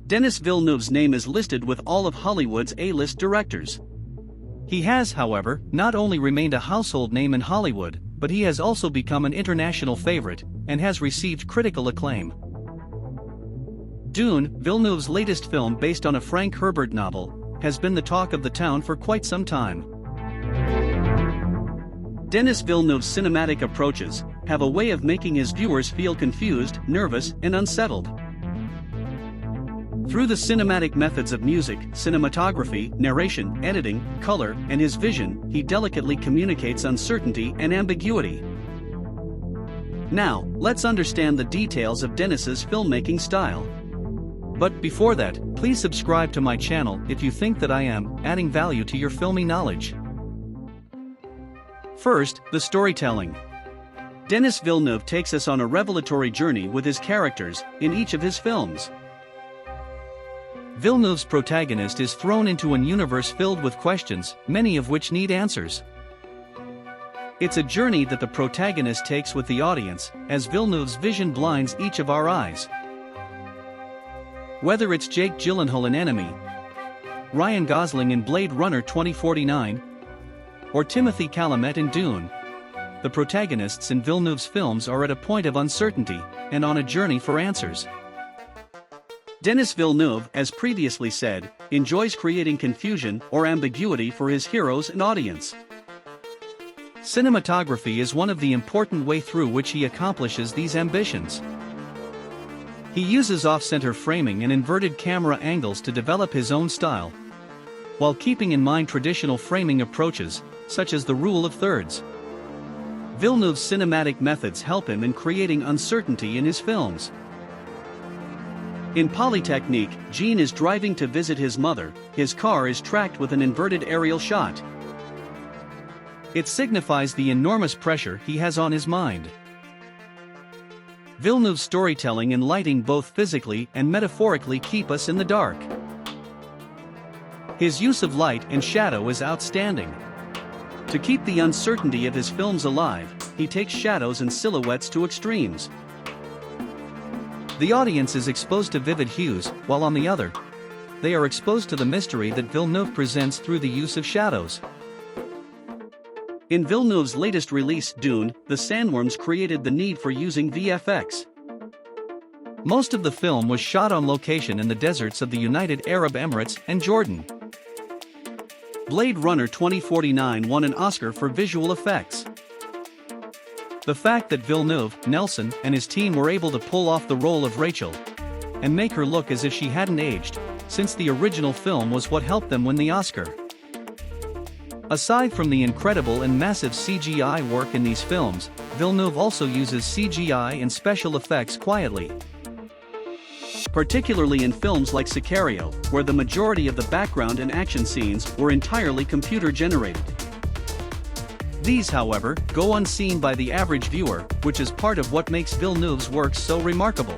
Denis Villeneuve's name is listed with all of Hollywood's A-list directors. He has, however, not only remained a household name in Hollywood, but he has also become an international favorite, and has received critical acclaim. Dune, Villeneuve's latest film based on a Frank Herbert novel, has been the talk of the town for quite some time. Denis Villeneuve's cinematic approaches have a way of making his viewers feel confused, nervous, and unsettled. Through the cinematic methods of music, cinematography, narration, editing, color, and his vision, he delicately communicates uncertainty and ambiguity. Now, let's understand the details of Denis's filmmaking style. But before that, please subscribe to my channel if you think that I am adding value to your filmy knowledge. First, the storytelling. Denis Villeneuve takes us on a revelatory journey with his characters in each of his films. Villeneuve's protagonist is thrown into a universe filled with questions, many of which need answers. It's a journey that the protagonist takes with the audience, as Villeneuve's vision blinds each of our eyes. Whether it's Jake Gyllenhaal in Enemy, Ryan Gosling in Blade Runner 2049, or Timothée Chalamet in Dune, the protagonists in Villeneuve's films are at a point of uncertainty and on a journey for answers. Denis Villeneuve, as previously said, enjoys creating confusion or ambiguity for his heroes and audience. Cinematography is one of the important ways through which he accomplishes these ambitions. He uses off-center framing and inverted camera angles to develop his own style, while keeping in mind traditional framing approaches, such as the rule of thirds. Villeneuve's cinematic methods help him in creating uncertainty in his films. In Polytechnique, Jean is driving to visit his mother. His car is tracked with an inverted aerial shot. It signifies the enormous pressure he has on his mind. Villeneuve's storytelling and lighting both physically and metaphorically keep us in the dark. His use of light and shadow is outstanding. To keep the uncertainty of his films alive, he takes shadows and silhouettes to extremes. The audience is exposed to vivid hues, while on the other, they are exposed to the mystery that Villeneuve presents through the use of shadows. In Villeneuve's latest release, Dune, the sandworms created the need for using VFX. Most of the film was shot on location in the deserts of the United Arab Emirates and Jordan. Blade Runner 2049 won an Oscar for visual effects. The fact that Villeneuve, Nelson, and his team were able to pull off the role of Rachel and make her look as if she hadn't aged since the original film was what helped them win the Oscar. Aside from the incredible and massive CGI work in these films, Villeneuve also uses CGI and special effects quietly. Particularly in films like Sicario, where the majority of the background and action scenes were entirely computer-generated. These, however, go unseen by the average viewer, which is part of what makes Villeneuve's works so remarkable.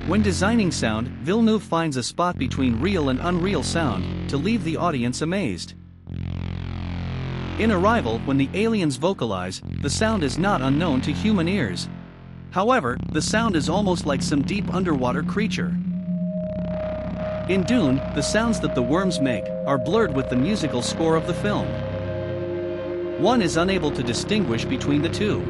When designing sound, Villeneuve finds a spot between real and unreal sound to leave the audience amazed. In Arrival, when the aliens vocalize, the sound is not unknown to human ears. However, the sound is almost like some deep underwater creature. In Dune, the sounds that the worms make are blurred with the musical score of the film. One is unable to distinguish between the two.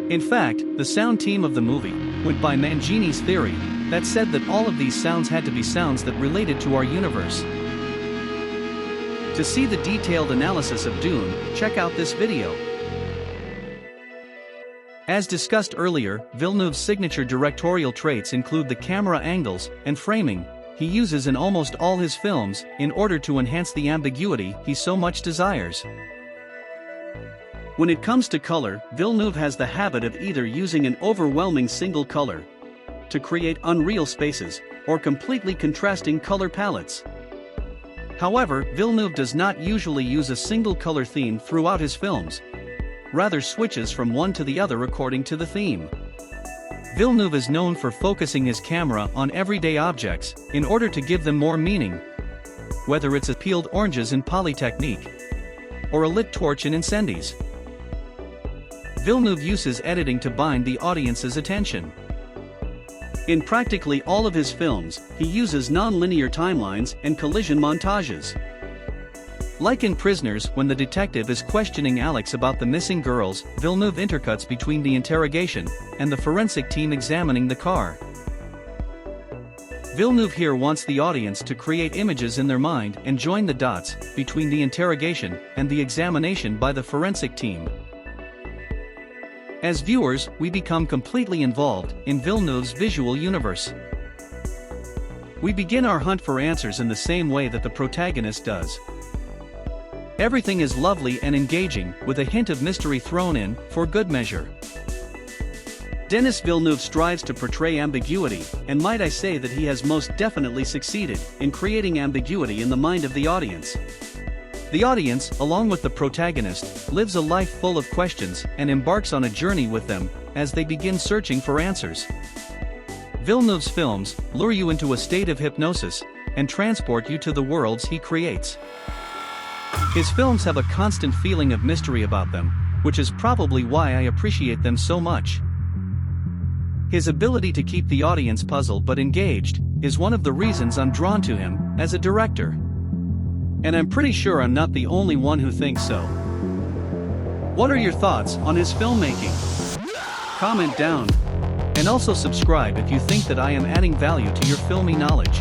In fact, the sound team of the movie went by Mangini's theory that said that all of these sounds had to be sounds that related to our universe. To see the detailed analysis of Dune, check out this video. As discussed earlier, Villeneuve's signature directorial traits include the camera angles and framing he uses in almost all his films in order to enhance the ambiguity he so much desires. When it comes to color, Villeneuve has the habit of either using an overwhelming single color to create unreal spaces, or completely contrasting color palettes. However, Villeneuve does not usually use a single color theme throughout his films, rather switches from one to the other according to the theme. Villeneuve is known for focusing his camera on everyday objects in order to give them more meaning, whether it's peeled oranges in Polytechnique or a lit torch in Incendies. Villeneuve uses editing to bind the audience's attention. In practically all of his films, he uses non-linear timelines and collision montages. Like in Prisoners, when the detective is questioning Alex about the missing girls, Villeneuve intercuts between the interrogation and the forensic team examining the car. Villeneuve here wants the audience to create images in their mind and join the dots between the interrogation and the examination by the forensic team. As viewers, we become completely involved in Villeneuve's visual universe. We begin our hunt for answers in the same way that the protagonist does. Everything is lovely and engaging, with a hint of mystery thrown in, for good measure. Denis Villeneuve strives to portray ambiguity, and might I say that he has most definitely succeeded in creating ambiguity in the mind of the audience. The audience, along with the protagonist, lives a life full of questions and embarks on a journey with them as they begin searching for answers. Villeneuve's films lure you into a state of hypnosis and transport you to the worlds he creates. His films have a constant feeling of mystery about them, which is probably why I appreciate them so much. His ability to keep the audience puzzled but engaged is one of the reasons I'm drawn to him as a director. And I'm pretty sure I'm not the only one who thinks so. What are your thoughts on his filmmaking? Comment down. And also subscribe if you think that I am adding value to your filmy knowledge.